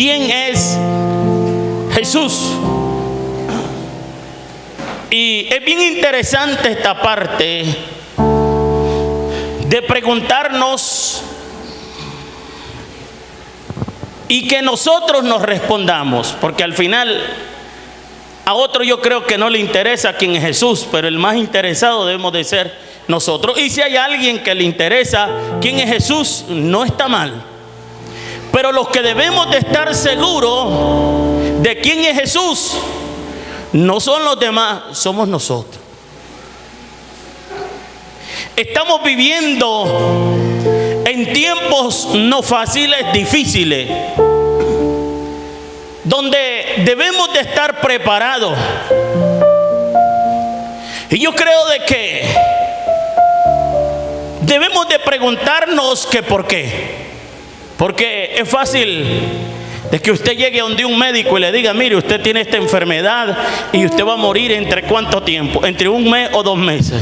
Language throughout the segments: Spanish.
¿quién es Jesús? Y es bien interesante esta parte de preguntarnos y que nosotros nos respondamos, porque al final a otro yo creo que no le interesa quién es Jesús, pero el más interesado debemos de ser nosotros. Y si hay alguien que le interesa quién es Jesús, no está mal, pero los que debemos de estar seguros de quién es Jesús no son los demás, somos nosotros. Estamos viviendo en tiempos no fáciles, difíciles, donde debemos de estar preparados. Y yo creo de que debemos de preguntarnos que por qué. Porque es fácil de que usted llegue donde un médico y le diga: mire, usted tiene esta enfermedad y usted va a morir ¿entre cuánto tiempo? Entre un mes o 2 meses.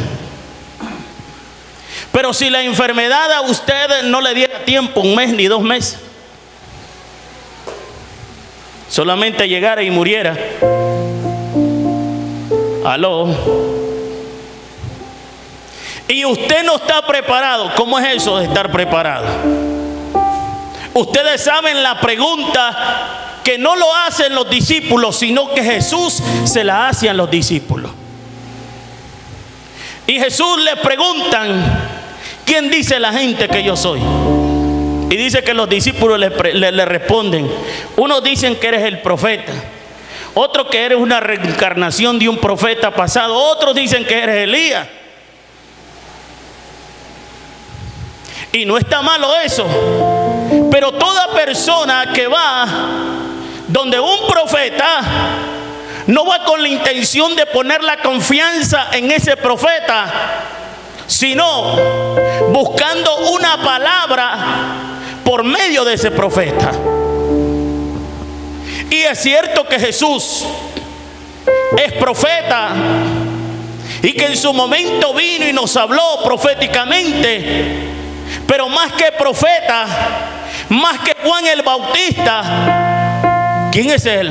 Pero si la enfermedad a usted no le diera tiempo, 1 mes ni 2 meses, solamente llegara y muriera. Aló. Y usted no está preparado. ¿Cómo es eso de estar preparado? Ustedes saben la pregunta que no lo hacen los discípulos, sino que Jesús se la hace a los discípulos. Y Jesús le preguntan: ¿quién dice la gente que yo soy? Y dice que los discípulos le responden: unos dicen que eres el profeta, otros que eres una reencarnación de un profeta pasado, otros dicen que eres Elías. Y no está malo eso, pero toda persona que va donde un profeta no va con la intención de poner la confianza en ese profeta, sino buscando una palabra por medio de ese profeta. Y es cierto que Jesús es profeta y que en su momento vino y nos habló proféticamente, pero más que profeta, más que Juan el Bautista, ¿quién es él?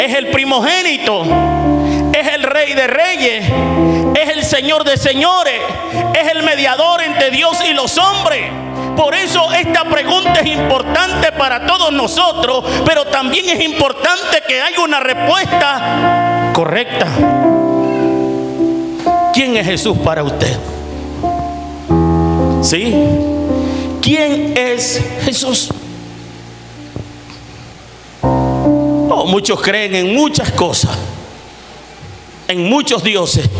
Es el primogénito, es el Rey de Reyes, es el Señor de señores, es el mediador entre Dios y los hombres. Por eso esta pregunta es importante para todos nosotros, pero también es importante que haya una respuesta correcta. ¿Quién es Jesús para usted? ¿Sí? ¿Quién es Jesús? Oh, muchos creen en muchas cosas, en muchos dioses.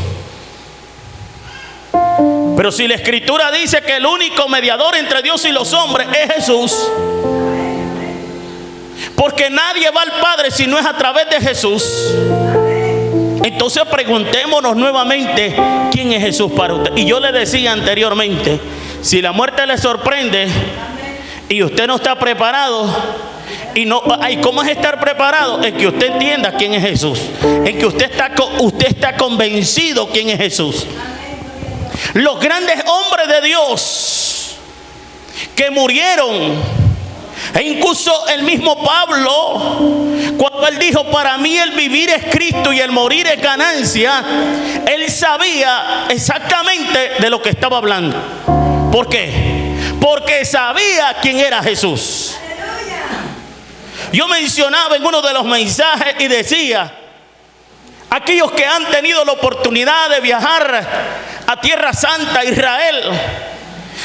Pero si la Escritura dice que el único mediador entre Dios y los hombres es Jesús, porque nadie va al Padre si no es a través de Jesús, entonces preguntémonos nuevamente: ¿quién es Jesús para usted? Y yo le decía anteriormente, si la muerte le sorprende y usted no está preparado, y no, ¿cómo es estar preparado? Es que usted entienda quién es Jesús, en que usted está convencido quién es Jesús. Los grandes hombres de Dios que murieron, e incluso el mismo Pablo, cuando él dijo: para mí el vivir es Cristo y el morir es ganancia, él sabía exactamente de lo que estaba hablando. ¿Por qué? Porque sabía quién era Jesús. Yo mencionaba en uno de los mensajes y decía: aquellos que han tenido la oportunidad de viajar a Tierra Santa, Israel,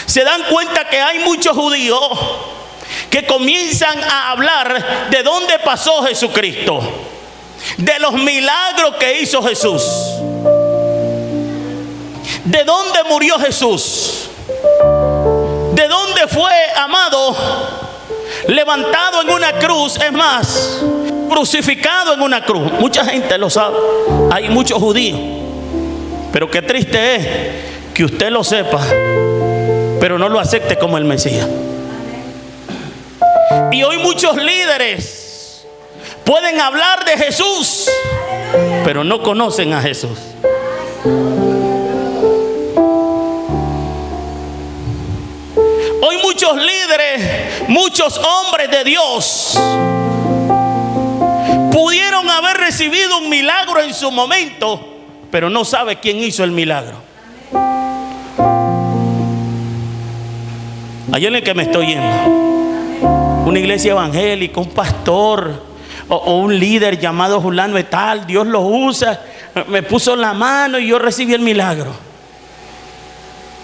se dan cuenta que hay muchos judíos que comienzan a hablar de dónde pasó Jesucristo, de los milagros que hizo Jesús, de dónde murió Jesús, de dónde fue, amado, levantado en una cruz, es más, crucificado en una cruz. Mucha gente lo sabe, hay muchos judíos, pero qué triste es que usted lo sepa, pero no lo acepte como el Mesías. Y hoy muchos líderes pueden hablar de Jesús, pero no conocen a Jesús. Hoy muchos líderes, muchos hombres de Dios recibido un milagro en su momento, pero no sabe quién hizo el milagro. Allá en el que me estoy yendo, una iglesia evangélica, un pastor o un líder llamado fulano de tal, Dios lo usa, me puso la mano y yo recibí el milagro.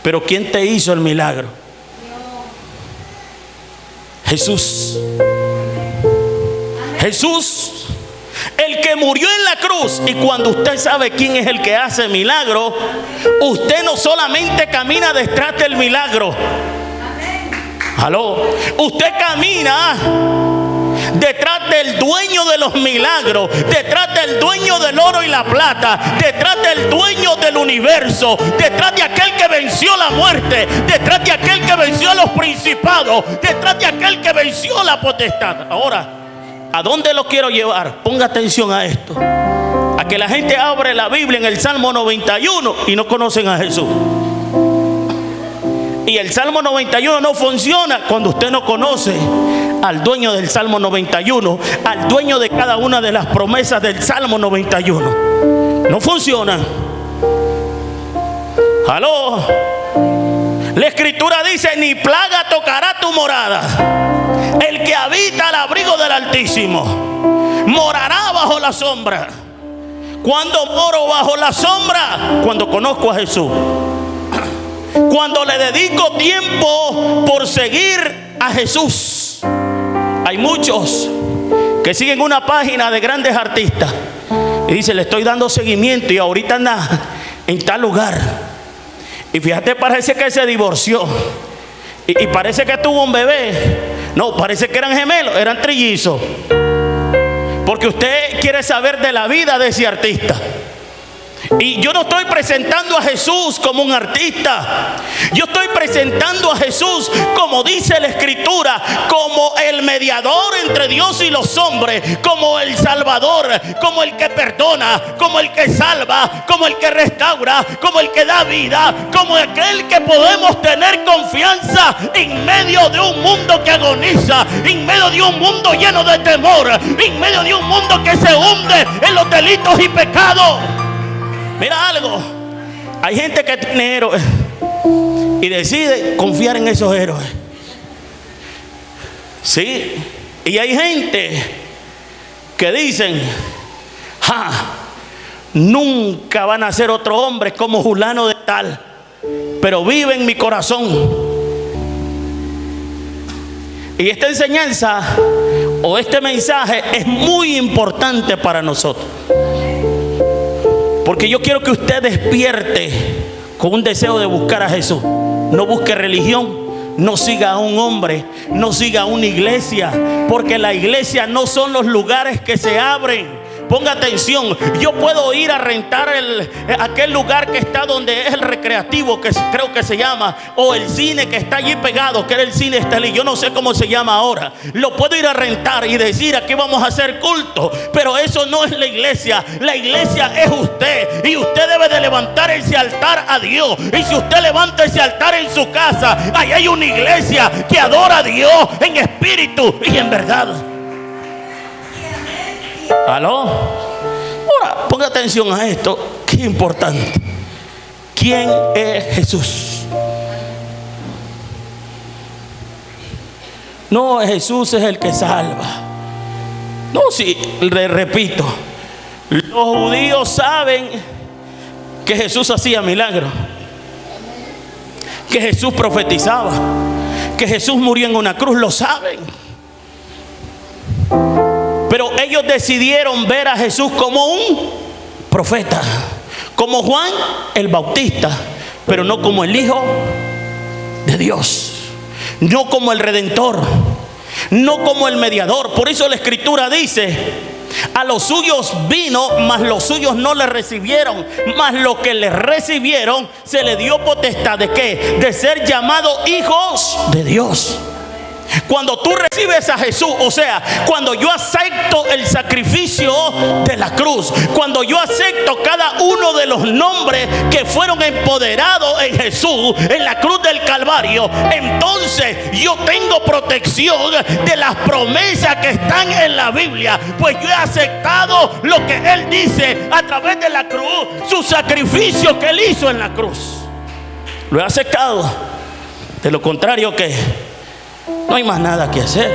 Pero ¿quién te hizo el milagro? Jesús. Jesús, el que murió en la cruz. Y cuando usted sabe quién es el que hace milagro, usted no solamente camina detrás del milagro. Aló, usted camina detrás del dueño de los milagros, detrás del dueño del oro y la plata, detrás del dueño del universo, detrás de aquel que venció la muerte, detrás de aquel que venció a los principados, detrás de aquel que venció la potestad. Ahora, ¿a dónde lo quiero llevar? Ponga atención a esto. A que la gente abre la Biblia en el Salmo 91 y no conocen a Jesús. Y el Salmo 91 no funciona cuando usted no conoce al dueño del Salmo 91, al dueño de cada una de las promesas del Salmo 91. No funciona. Aló. La Escritura dice: ni plaga tocará tu morada. El que habita al abrigo del Altísimo morará bajo la sombra. ¿Cuándo moro bajo la sombra? Cuando conozco a Jesús. Cuando le dedico tiempo por seguir a Jesús. Hay muchos que siguen una página de grandes artistas y dicen: le estoy dando seguimiento y ahorita anda en tal lugar. Y fíjate, parece que se divorció. Y parece que tuvo un bebé. No, parece que eran gemelos, eran trillizos. Porque usted quiere saber de la vida de ese artista. Y yo no estoy presentando a Jesús como un artista. Yo estoy presentando a Jesús, como dice la Escritura, como el mediador entre Dios y los hombres, como el Salvador, como el que perdona, como el que salva, como el que restaura, como el que da vida, como aquel que podemos tener confianza en medio de un mundo que agoniza, en medio de un mundo lleno de temor, en medio de un mundo que se hunde en los delitos y pecados. Mira algo, hay gente que tiene héroes y decide confiar en esos héroes. Sí, y hay gente que dicen: nunca van a ser otro hombre como fulano de tal, pero vive en mi corazón. Y esta enseñanza o este mensaje es muy importante para nosotros. Porque yo quiero que usted despierte con un deseo de buscar a Jesús. No busque religión, no siga a un hombre, no siga a una iglesia. Porque la iglesia no son los lugares que se abren. Ponga atención, yo puedo ir a rentar aquel lugar que está donde es el recreativo, que creo que se llama, o el cine que está allí pegado, que era el cine Estelí, yo no sé cómo se llama ahora. Lo puedo ir a rentar y decir: aquí vamos a hacer culto. Pero eso no es la iglesia. La iglesia es usted, y usted debe de levantar ese altar a Dios. Y si usted levanta ese altar en su casa, ahí hay una iglesia que adora a Dios en espíritu y en verdad. ¿Aló? Ahora, ponga atención a esto, que es importante. ¿Quién es Jesús? No, Jesús es el que salva. No, sí, le repito, los judíos saben que Jesús hacía milagros, que Jesús profetizaba, que Jesús murió en una cruz, lo saben. Pero ellos decidieron ver a Jesús como un profeta, como Juan el Bautista, pero no como el Hijo de Dios, no como el Redentor, no como el mediador. Por eso la Escritura dice: a los suyos vino, mas los suyos no le recibieron. Mas los que le recibieron se le dio potestad de ¿qué? De ser llamados hijos de Dios. Cuando tú recibes a Jesús, o sea, cuando yo acepto el sacrificio de la cruz, cuando yo acepto cada uno de los nombres que fueron empoderados en Jesús, en la cruz del Calvario, entonces yo tengo protección de las promesas que están en la Biblia, pues yo he aceptado lo que Él dice a través de la cruz, su sacrificio que Él hizo en la cruz. Lo he aceptado. De lo contrario, ¿qué? No hay más nada que hacer.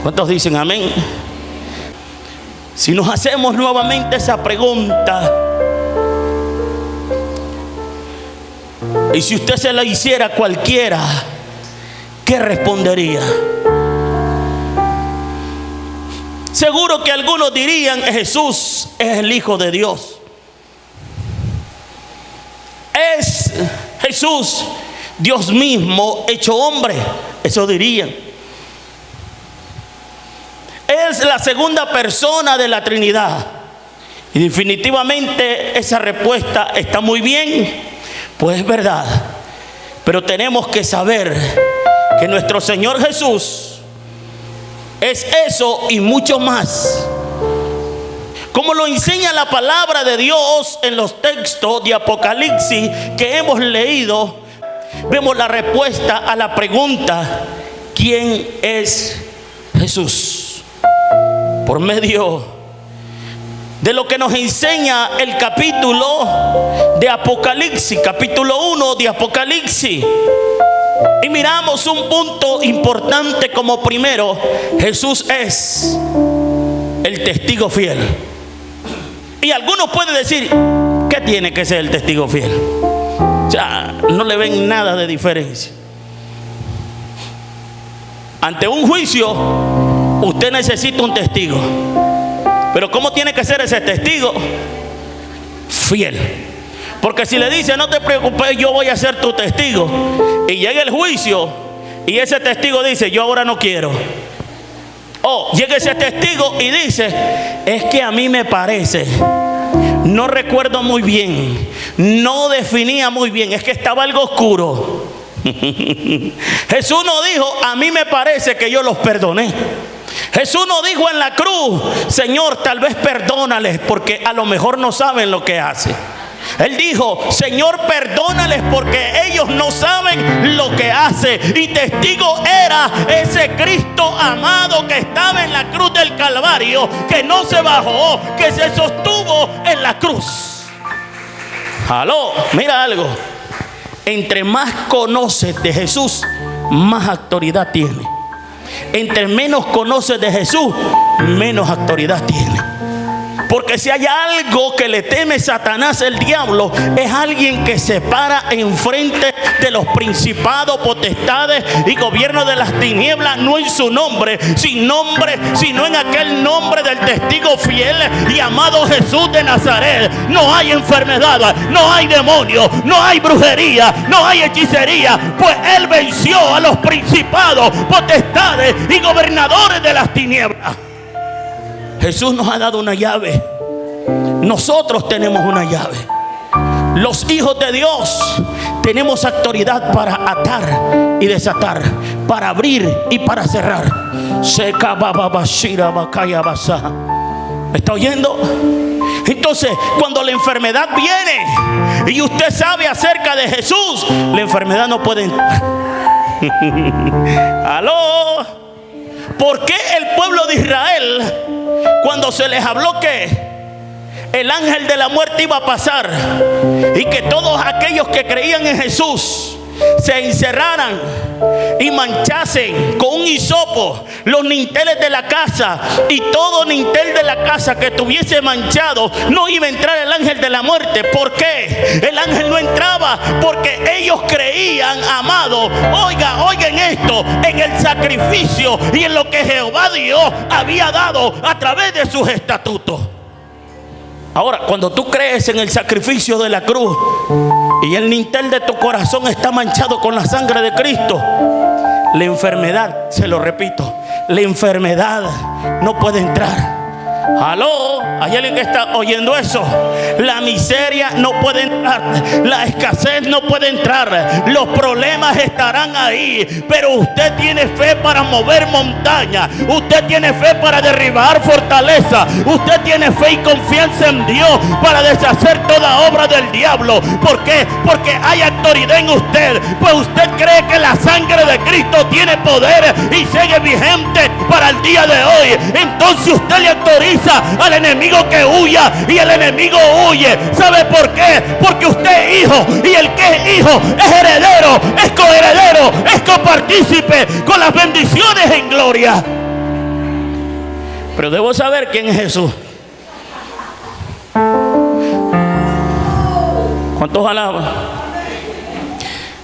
¿Cuántos dicen amén? Si nos hacemos nuevamente esa pregunta, y si usted se la hiciera a cualquiera, ¿qué respondería? Seguro que algunos dirían: Jesús es el Hijo de Dios. Es Jesús, Dios mismo hecho hombre. Eso dirían. Es la segunda persona de la Trinidad. Y definitivamente esa respuesta está muy bien, pues es verdad. Pero tenemos que saber que nuestro Señor Jesús es eso y mucho más. Como lo enseña la palabra de Dios en los textos de Apocalipsis que hemos leído, vemos la respuesta a la pregunta: ¿quién es Jesús? Por medio de lo que nos enseña el capítulo de Apocalipsis, capítulo 1 de Apocalipsis. Y miramos un punto importante como primero: Jesús es el testigo fiel. Y algunos pueden decir: ¿qué tiene que ser el testigo fiel? O sea, no le ven nada de diferencia. Ante un juicio, usted necesita un testigo. Pero ¿cómo tiene que ser ese testigo? Fiel. Porque si le dice: no te preocupes, yo voy a ser tu testigo, y llega el juicio y ese testigo dice: yo ahora no quiero. O llega ese testigo y dice: es que a mí me parece, no recuerdo muy bien, no definía muy bien, es que estaba algo oscuro. Jesús no dijo: a mí me parece que yo los perdoné. Jesús no dijo en la cruz: Señor, tal vez perdónales porque a lo mejor no saben lo que hacen. Él dijo: Señor, perdónales porque ellos no saben lo que hacen. Y testigo era ese Cristo amado que estaba en la cruz del Calvario, que no se bajó, que se sostuvo en la cruz. Aló, mira algo. Entre más conoces de Jesús, más autoridad tiene. Entre menos conoces de Jesús, menos autoridad tiene. Porque si hay algo que le teme Satanás, el diablo, es alguien que se para enfrente de los principados, potestades y gobiernos de las tinieblas, no en su nombre, sino en aquel nombre del testigo fiel y amado Jesús de Nazaret. No hay enfermedad, no hay demonio, no hay brujería, no hay hechicería, pues Él venció a los principados, potestades y gobernadores de las tinieblas. Jesús nos ha dado una llave. Nosotros tenemos una llave. Los hijos de Dios tenemos autoridad para atar y desatar, para abrir y para cerrar. ¿Me está oyendo? Entonces, cuando la enfermedad viene y usted sabe acerca de Jesús, la enfermedad no puede entrar. ¿Aló? ¿Por qué el pueblo de Israel, cuando se les habló que el ángel de la muerte iba a pasar y que todos aquellos que creían en Jesús se encerraran y manchasen con un hisopo los dinteles de la casa, y todo dintel de la casa que estuviese manchado, no iba a entrar el ángel de la muerte? ¿Por qué el ángel no entraba? Porque ellos creían, amado, oigan esto, en el sacrificio y en lo que Jehová Dios había dado a través de sus estatutos. Ahora, cuando tú crees en el sacrificio de la cruz y el dintel de tu corazón está manchado con la sangre de Cristo, la enfermedad, se lo repito, la enfermedad no puede entrar. Aló, hay alguien que está oyendo eso. La miseria no puede entrar, la escasez no puede entrar, los problemas estarán ahí, pero usted tiene fe para mover montañas, usted tiene fe para derribar fortaleza, usted tiene fe y confianza en Dios para deshacer toda obra del diablo. ¿Por qué? Porque hay autoridad en usted, pues usted cree que la sangre de Cristo tiene poder y sigue vigente para el día de hoy. Entonces usted le autoriza al enemigo que huya y el enemigo huye. ¿Sabe por qué? Porque usted es hijo, y el que es hijo es heredero, es coheredero, es copartícipe con las bendiciones en gloria. Pero debo saber quién es Jesús. ¿Cuántos alaban?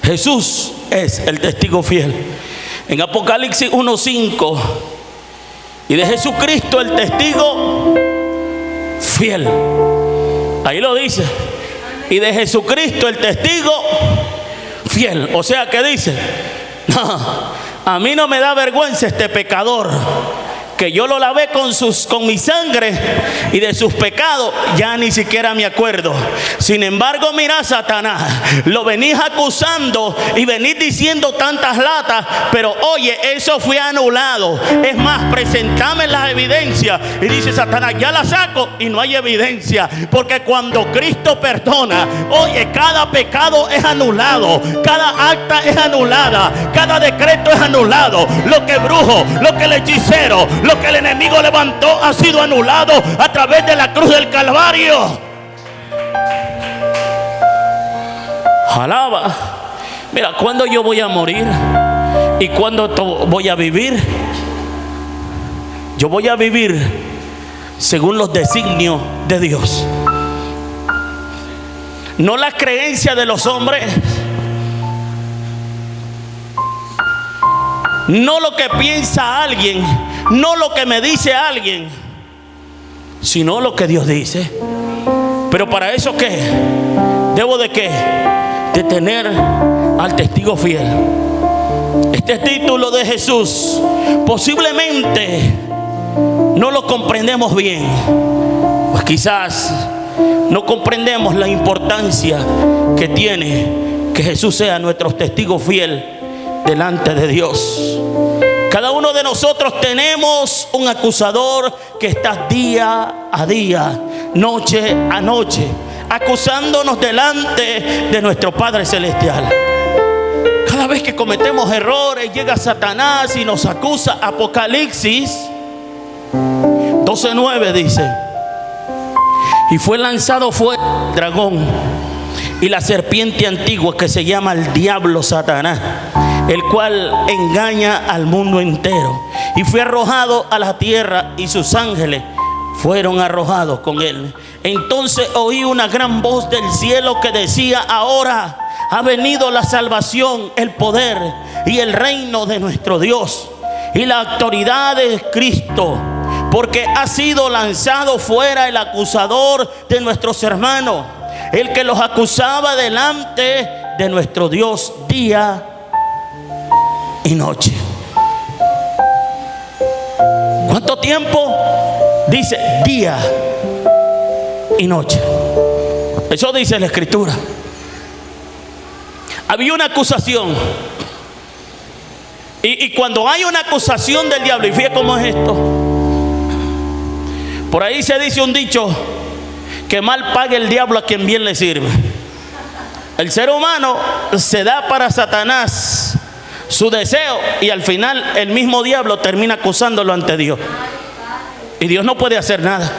Jesús es el testigo fiel. En Apocalipsis 1:5, y de Jesucristo el testigo fiel. Ahí lo dice. Y de Jesucristo el testigo fiel. O sea que dice: no, a mí no me da vergüenza este pecador, que yo lo lavé con mi sangre, y de sus pecados ya ni siquiera me acuerdo. Sin embargo, mira, Satanás, lo venís acusando y venís diciendo tantas latas, pero oye, eso fue anulado. Es más, presentame las evidencias. Y dice Satanás: ya la saco y no hay evidencia, porque cuando Cristo perdona, oye, cada pecado es anulado, cada acta es anulada, cada decreto es anulado. Lo que brujo, lo que el hechicero, lo que el enemigo levantó ha sido anulado a través de la cruz del Calvario. Alaba. Mira, ¿cuándo yo voy a morir? ¿Y cuándo voy a vivir? Yo voy a vivir según los designios de Dios, no las creencias de los hombres, no lo que piensa alguien, no lo que me dice alguien, sino lo que Dios dice. Pero para eso, ¿qué? ¿Debo de qué? De tener al testigo fiel. Este título de Jesús posiblemente no lo comprendemos bien, pues quizás no comprendemos la importancia que tiene que Jesús sea nuestro testigo fiel delante de Dios. Cada uno de nosotros tenemos un acusador que está día a día, noche a noche, acusándonos delante de nuestro Padre Celestial. Cada vez que cometemos errores, llega Satanás y nos acusa. Apocalipsis 12:9 dice: y fue lanzado fuera el dragón y la serpiente antigua, que se llama el diablo, Satanás, el cual engaña al mundo entero, y fue arrojado a la tierra, y sus ángeles fueron arrojados con él. Entonces oí una gran voz del cielo que decía: ahora ha venido la salvación, el poder y el reino de nuestro Dios y la autoridad de Cristo, porque ha sido lanzado fuera el acusador de nuestros hermanos, el que los acusaba delante de nuestro Dios día y noche. ¿Cuánto tiempo? Dice día y noche. Eso dice la Escritura. Había una acusación. Y cuando hay una acusación del diablo, y fíjate cómo es esto. Por ahí se dice un dicho: que mal pague el diablo a quien bien le sirve. El ser humano se da para Satanás su deseo, y al final el mismo diablo termina acusándolo ante Dios, y Dios no puede hacer nada.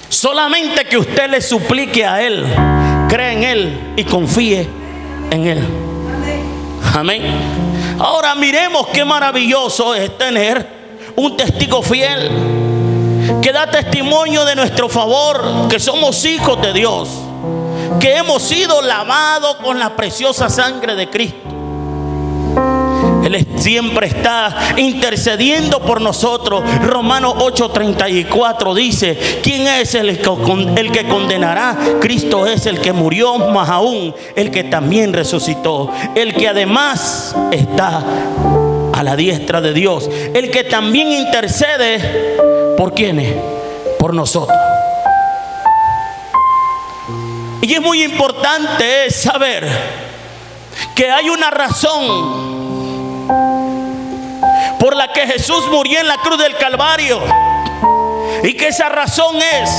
Solamente que usted le suplique a Él, cree en Él y confíe en Él. Amén. Ahora miremos qué maravilloso es tener un testigo fiel que da testimonio de nuestro favor, que somos hijos de Dios, que hemos sido lavados con la preciosa sangre de Cristo. Él siempre está intercediendo por nosotros. Romanos 8:34 dice: ¿quién es el que condenará? Cristo es el que murió, más aún el que también resucitó, el que además está a la diestra de Dios, el que también intercede, ¿por quiénes? Por nosotros. Y es muy importante saber que hay una razón por la que Jesús murió en la cruz del Calvario, y que esa razón es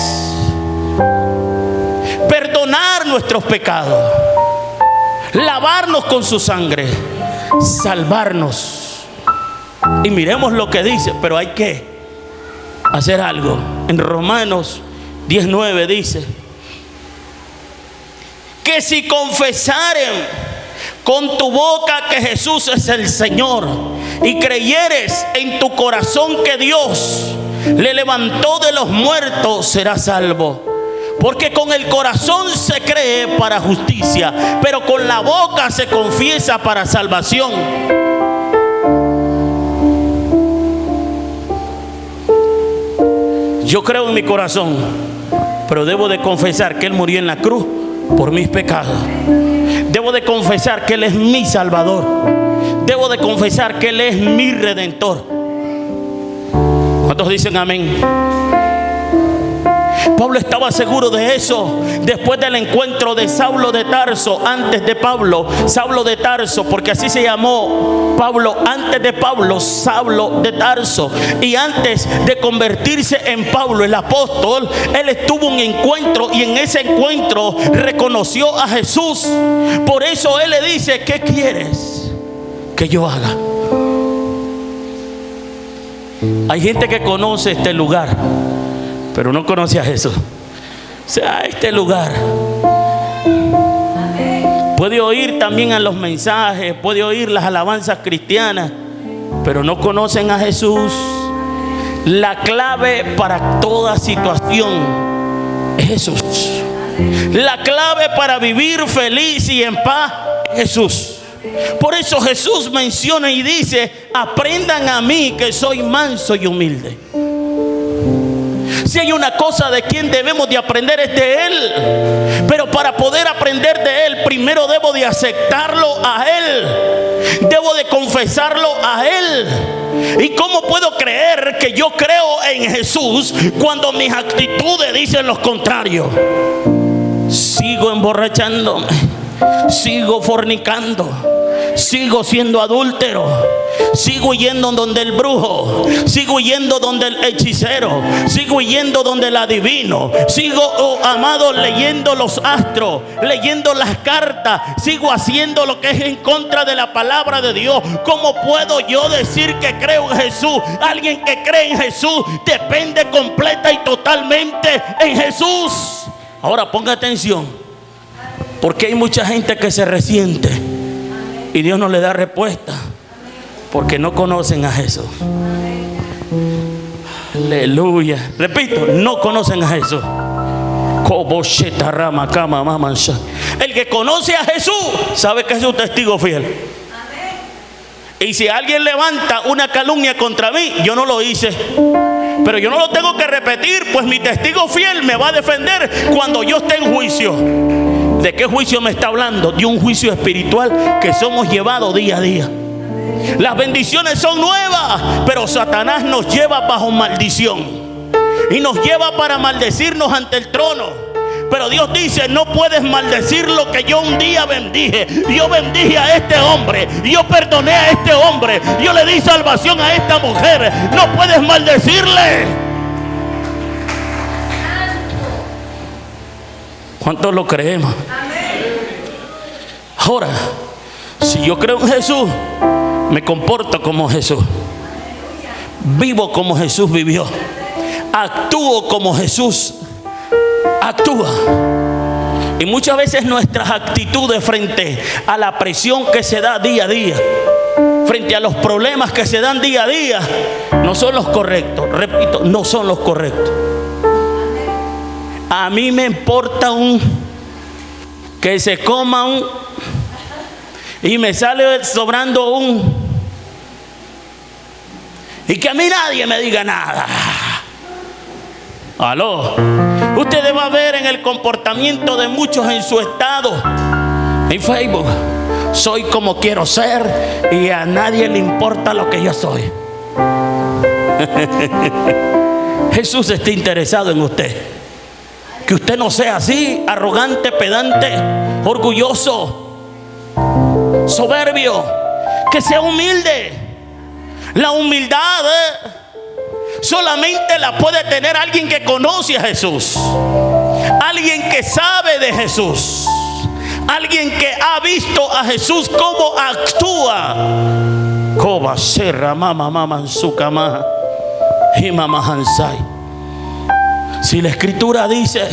perdonar nuestros pecados, lavarnos con su sangre, salvarnos. Y miremos lo que dice, pero hay que hacer algo. En Romanos 19 dice que si confesaren con tu boca que Jesús es el Señor y creyeres en tu corazón que Dios le levantó de los muertos, serás salvo. Porque con el corazón se cree para justicia, pero con la boca se confiesa para salvación. Yo creo en mi corazón, pero debo de confesar que Él murió en la cruz por mis pecados. Debo de confesar que Él es mi Salvador. Debo de confesar que Él es mi Redentor. ¿Cuántos dicen amén? Pablo estaba seguro de eso después del encuentro de Saulo de Tarso. Antes de Pablo, Saulo de Tarso, porque así se llamó Pablo. Antes de Pablo, Saulo de Tarso. Y antes de convertirse en Pablo, el apóstol, él tuvo un encuentro, y en ese encuentro reconoció a Jesús. Por eso él le dice: ¿qué quieres que yo haga? Hay gente que conoce este lugar, pero no conoce a Jesús. O sea, este lugar puede oír también a los mensajes, puede oír las alabanzas cristianas, pero no conocen a Jesús. La clave para toda situación es Jesús. La clave para vivir feliz y en paz es Jesús. Por eso Jesús menciona y dice: aprendan a mí que soy manso y humilde. Si hay una cosa de quien debemos de aprender es de Él. Pero para poder aprender de Él, primero debo de aceptarlo a Él. Debo de confesarlo a Él. ¿Y cómo puedo creer que yo creo en Jesús cuando mis actitudes dicen lo contrario? Sigo emborrachándome, sigo fornicando, sigo siendo adúltero, sigo yendo donde el brujo, sigo yendo donde el hechicero, sigo yendo donde el adivino, sigo, amado, leyendo los astros, leyendo las cartas, sigo haciendo lo que es en contra de la palabra de Dios. ¿Cómo puedo yo decir que creo en Jesús? Alguien que cree en Jesús depende completa y totalmente en Jesús. Ahora ponga atención, porque hay mucha gente que se resiente y Dios no le da respuesta, porque no conocen a Jesús. Aleluya. Repito, no conocen a Jesús. El que conoce a Jesús sabe que es un testigo fiel. Y si alguien levanta una calumnia contra mí, yo no lo hice, pero yo no lo tengo que repetir, pues mi testigo fiel me va a defender cuando yo esté en juicio. ¿De qué juicio me está hablando? De un juicio espiritual que somos llevados día a día. Las bendiciones son nuevas, pero Satanás nos lleva bajo maldición y nos lleva para maldecirnos ante el trono. Pero Dios dice: no puedes maldecir lo que yo un día bendije. Yo bendije a este hombre, yo perdoné a este hombre, yo le di salvación a esta mujer. No puedes maldecirle. ¿Cuántos lo creemos? Ahora, si yo creo en Jesús, me comporto como Jesús, vivo como Jesús vivió, actúo como Jesús actúa. Y muchas veces nuestras actitudes frente a la presión que se da día a día, frente a los problemas que se dan día a día, no son los correctos. Repito, no son los correctos. A mí me importa que se coma y me sale sobrando y que a mí nadie me diga nada. Aló. Usted va a ver en el comportamiento de muchos en su estado, en Facebook, soy como quiero ser y a nadie le importa lo que yo soy. Jesús está interesado en usted. Que usted no sea así, arrogante, pedante, orgulloso, soberbio. Que sea humilde. La humildad solamente la puede tener alguien que conoce a Jesús, alguien que sabe de Jesús, alguien que ha visto a Jesús cómo actúa. Coba serra mama mama en su cama y mama hansai. Si la escritura dice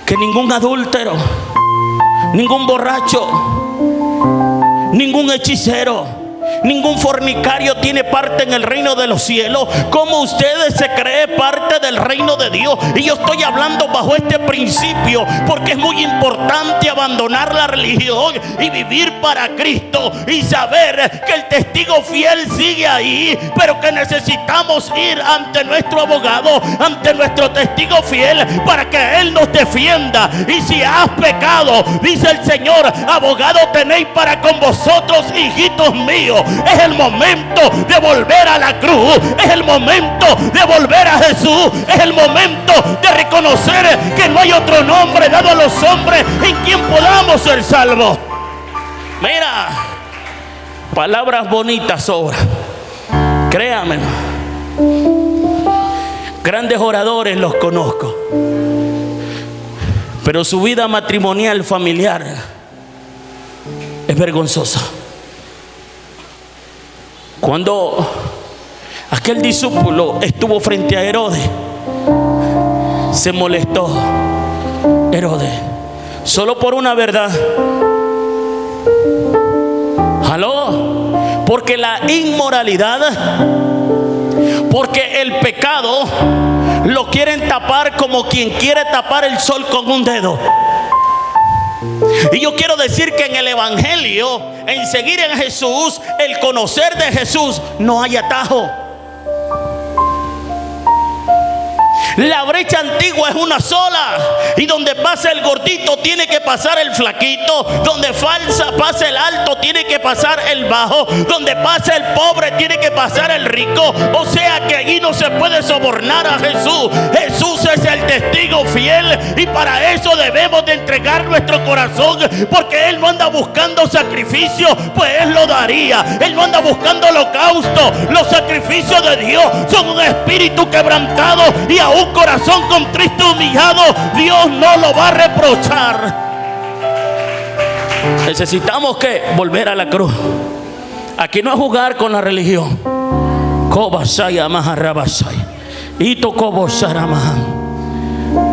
que ningún adúltero, ningún borracho, ningún hechicero, ningún fornicario tiene parte en el reino de los cielos, ¿cómo ustedes se creen parte del reino de Dios? Y yo estoy hablando bajo este principio porque es muy importante abandonar la religión y vivir para Cristo y saber que el testigo fiel sigue ahí, pero que necesitamos ir ante nuestro abogado, ante nuestro testigo fiel, para que Él nos defienda. Y si has pecado, dice el Señor, abogado tenéis para con vosotros, hijitos míos. Es el momento de volver a la cruz, es el momento de volver a Jesús, es el momento de reconocer que no hay otro nombre dado a los hombres en quien podamos ser salvos. Mira, palabras bonitas sobran, créame. Grandes oradores los conozco, pero su vida matrimonial, familiar, es vergonzosa. Cuando aquel discípulo estuvo frente a Herodes, se molestó Herodes solo por una verdad. ¿Aló? Porque la inmoralidad, porque el pecado lo quieren tapar como quien quiere tapar el sol con un dedo. Y yo quiero decir que en el evangelio, en seguir en Jesús, el conocer de Jesús, no hay atajo. La brecha antigua es una sola, y donde pasa el gordito tiene que pasar el flaquito, donde pasa el alto tiene que pasar el bajo, donde pasa el pobre tiene que pasar el rico. O sea que allí no se puede sobornar a Jesús. Jesús es el testigo fiel, y para eso debemos de entregar nuestro corazón, porque Él no anda buscando sacrificio, pues Él lo daría. Él no anda buscando holocausto. Los sacrificios de Dios son un espíritu quebrantado y a un corazón contrito y humillado. Dios no lo va a reprochar. Necesitamos que volver a la cruz. Aquí no es jugar con la religión.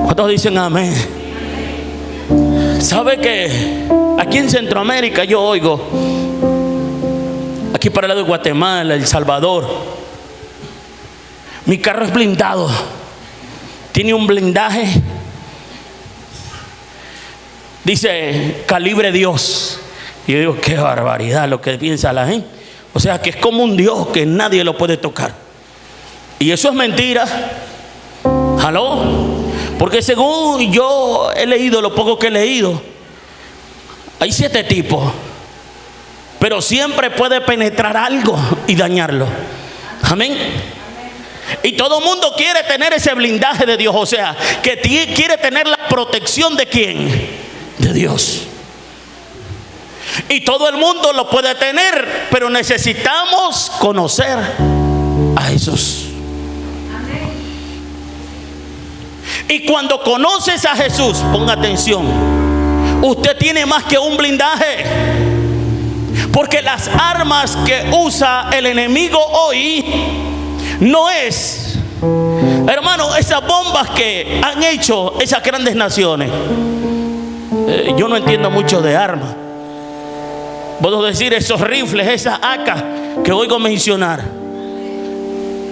¿Cuántos dicen amén? ¿Sabe que aquí en Centroamérica yo oigo, aquí para el lado de Guatemala, El Salvador, mi carro es blindado, tiene un blindaje, dice calibre Dios? Y yo digo, qué barbaridad lo que piensa la gente. O sea que es como un Dios que nadie lo puede tocar. Y eso es mentira. ¿Aló? Porque según yo he leído, lo poco que he leído, hay 7 tipos, pero siempre puede penetrar algo y dañarlo. Amén. Y todo el mundo quiere tener ese blindaje de Dios. O sea, que quiere tener la protección de ¿quién? De Dios. Y todo el mundo lo puede tener, pero necesitamos conocer a Jesús. Y cuando conoces a Jesús, ponga atención, usted tiene más que un blindaje. Porque las armas que usa el enemigo hoy no es, hermano, esas bombas que han hecho esas grandes naciones. Yo no entiendo mucho de armas. Puedo decir esos rifles, esas AK que oigo mencionar,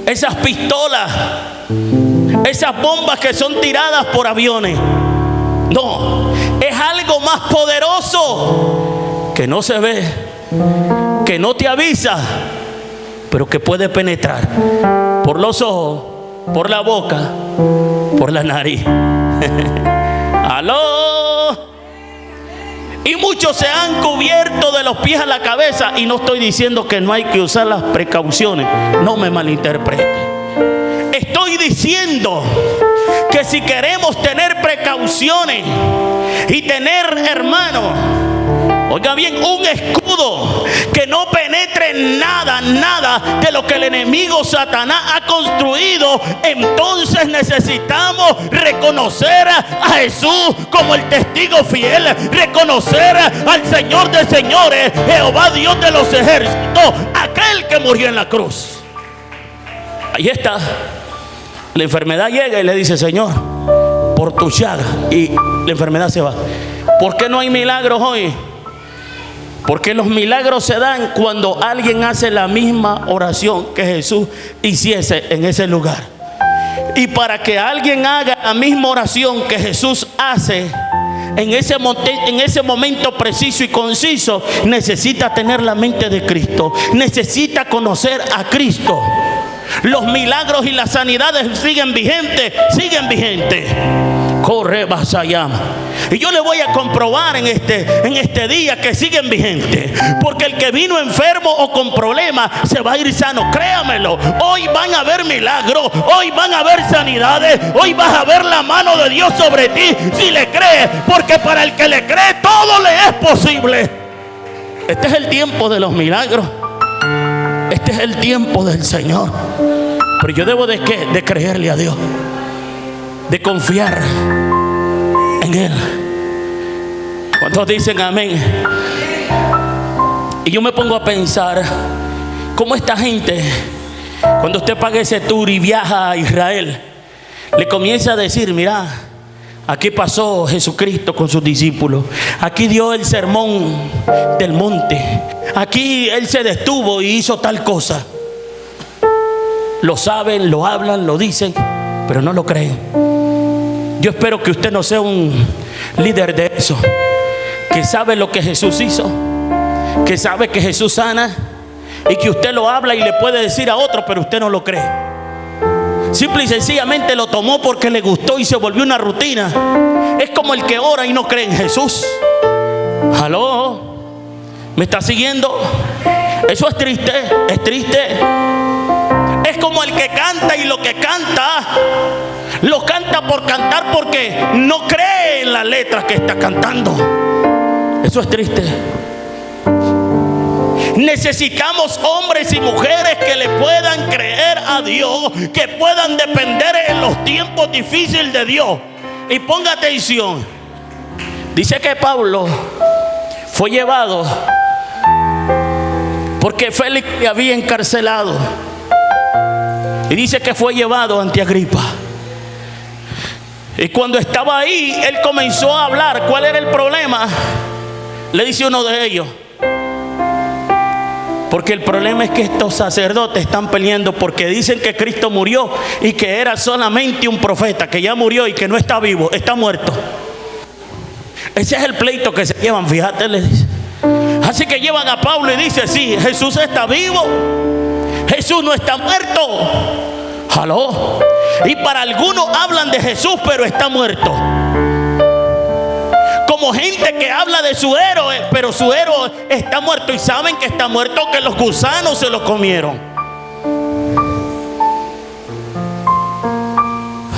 esas pistolas, esas bombas que son tiradas por aviones. No, es algo más poderoso que no se ve, que no te avisa, pero que puede penetrar por los ojos, por la boca, por la nariz. ¡Aló! Y muchos se han cubierto de los pies a la cabeza. Y no estoy diciendo que no hay que usar las precauciones, no me malinterprete. Estoy diciendo que si queremos tener precauciones y tener, hermano, oiga bien, un escudo que no penetre nada de lo que el enemigo Satanás ha construido, entonces necesitamos reconocer a Jesús como el testigo fiel, reconocer al Señor de señores, Jehová Dios de los ejércitos, aquel que murió en la cruz. Ahí está. La enfermedad llega y le dice: Señor, por tu llaga, y la enfermedad se va. ¿Por qué no hay milagros hoy? Porque los milagros se dan cuando alguien hace la misma oración que Jesús hiciese en ese lugar. Y para que alguien haga la misma oración que Jesús hace en ese momento preciso y conciso, necesita tener la mente de Cristo, necesita conocer a Cristo. Los milagros y las sanidades siguen vigentes, Corre, vas allá. Y yo le voy a comprobar en este día que siguen vigentes. Porque el que vino enfermo o con problemas se va a ir sano. Créamelo. Hoy van a haber milagros. Hoy van a haber sanidades. Hoy vas a ver la mano de Dios sobre ti si le crees. Porque para el que le cree todo le es posible. Este es el tiempo de los milagros. Este es el tiempo del Señor. Pero yo debo de creerle a Dios, de confiar en Él. ¿Cuántos dicen amén? Y yo me pongo a pensar cómo esta gente, cuando usted paga ese tour y viaja a Israel, le comienza a decir: mira, aquí pasó Jesucristo con sus discípulos, aquí dio el sermón del monte, aquí Él se detuvo y hizo tal cosa. Lo saben, lo hablan, lo dicen, pero no lo creen. Yo espero que usted no sea un líder de eso, que sabe lo que Jesús hizo, que sabe que Jesús sana, y que usted lo habla y le puede decir a otro, pero usted no lo cree. Simple y sencillamente lo tomó porque le gustó y se volvió una rutina. Es como el que ora y no cree en Jesús. ¿Aló? ¿Me está siguiendo? Eso es triste, es triste. Es como el que canta y lo que canta, lo canta por cantar porque no cree en las letras que está cantando. Eso es triste. Necesitamos hombres y mujeres que le puedan creer a Dios, que puedan depender en los tiempos difíciles de Dios. Y ponga atención. Dice que Pablo fue llevado porque Félix le había encarcelado. Y dice que fue llevado ante Agripa. Y cuando estaba ahí, él comenzó a hablar. ¿Cuál era el problema? Le dice uno de ellos: porque el problema es que estos sacerdotes están peleando porque dicen que Cristo murió y que era solamente un profeta, que ya murió y que no está vivo, está muerto. Ese es el pleito que se llevan, fíjate, le dice. Así que llevan a Pablo y dice: sí, Jesús está vivo, Jesús no está muerto. ¿Aló? Y para algunos hablan de Jesús, pero está muerto. Como gente que habla de su héroe, pero su héroe está muerto. Y saben que está muerto, que los gusanos se lo comieron.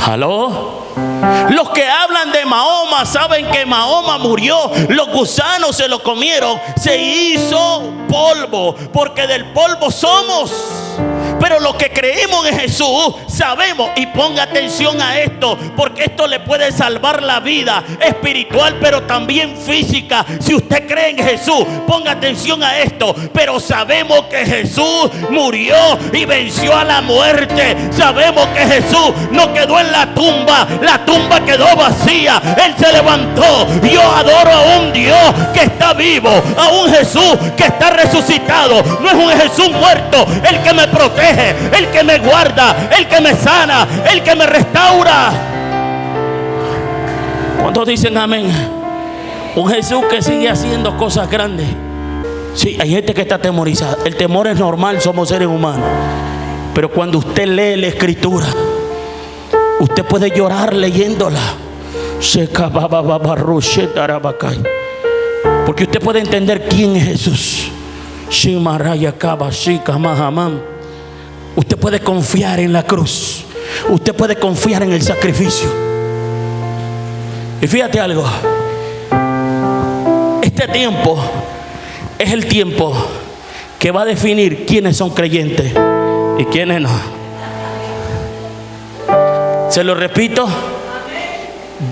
¿Aló? Los que hablan de Mahoma saben que Mahoma murió, los gusanos se lo comieron, se hizo polvo, porque del polvo somos. Pero los que creemos en Jesús sabemos, y ponga atención a esto, porque esto le puede salvar la vida espiritual, pero también física. Si usted cree en Jesús, ponga atención a esto. Pero sabemos que Jesús murió y venció a la muerte. Sabemos que Jesús no quedó en la tumba quedó vacía. Él se levantó. Yo adoro a un Dios que está vivo, a un Jesús que está resucitado. No es un Jesús muerto el que me protege, el que me guarda, el que me sana, el que me restaura. ¿Cuántos dicen amén? Un Jesús que sigue haciendo cosas grandes. Sí, hay gente que está atemorizada. El temor es normal, somos seres humanos. Pero cuando usted lee la Escritura, usted puede llorar leyéndola. Porque usted puede entender quién es Jesús. Usted puede confiar en la cruz. Usted puede confiar en el sacrificio. Y fíjate algo. Este tiempo es el tiempo que va a definir quiénes son creyentes y quiénes no. Se lo repito.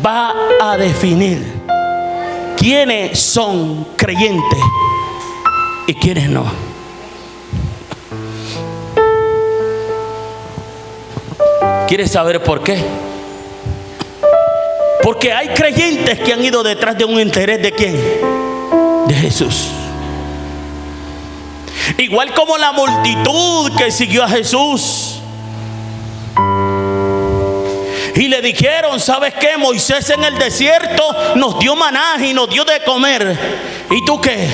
Va a definir quiénes son creyentes y quiénes no. ¿Quieres saber por qué? Porque hay creyentes que han ido detrás de un interés ¿de quién? De Jesús. Igual como la multitud que siguió a Jesús y le dijeron: ¿sabes qué? Moisés en el desierto nos dio maná y nos dio de comer. ¿Y tú qué?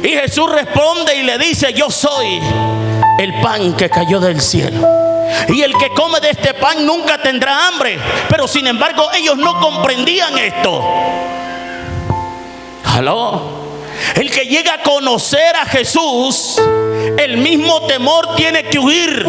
Y Jesús responde y le dice: yo soy el pan que cayó del cielo. Y el que come de este pan nunca tendrá hambre. Pero sin embargo ellos no comprendían esto. ¿Aló? El que llega a conocer a Jesús, el mismo temor tiene que huir.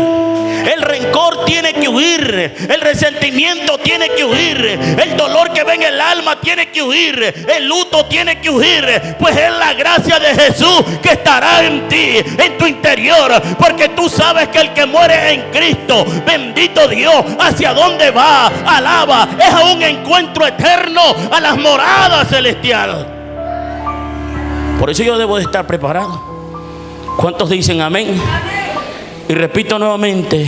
El rencor tiene que huir. El resentimiento tiene que huir. El dolor que ve en el alma tiene que huir. El luto tiene que huir. Pues es la gracia de Jesús que estará en ti, en tu interior. Porque tú sabes que el que muere en Cristo, bendito Dios, ¿hacia dónde va? Alaba. Es a un encuentro eterno, a las moradas celestiales. Por eso yo debo de estar preparado. ¿Cuántos dicen amén? Y repito nuevamente,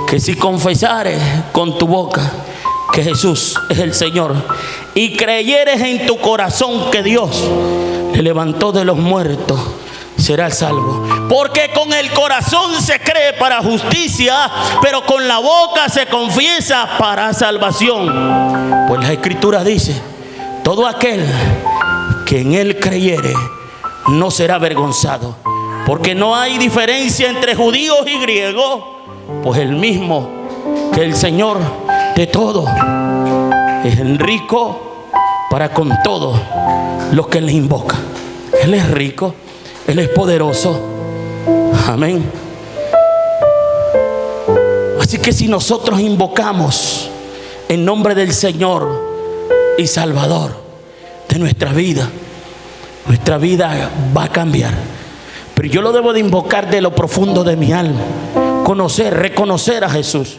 que si confesares con tu boca que Jesús es el Señor y creyeres en tu corazón que Dios le levantó de los muertos, serás salvo. Porque con el corazón se cree para justicia, pero con la boca se confiesa para salvación. Pues la Escritura dice: todo aquel que en Él creyere no será avergonzado. Porque no hay diferencia entre judíos y griegos, pues el mismo que el Señor de todo es el rico para con todos los que le invocan. Él es rico, Él es poderoso. Amén. Así que si nosotros invocamos en nombre del Señor y Salvador de nuestra vida va a cambiar. Pero yo lo debo de invocar de lo profundo de mi alma. Reconocer a Jesús.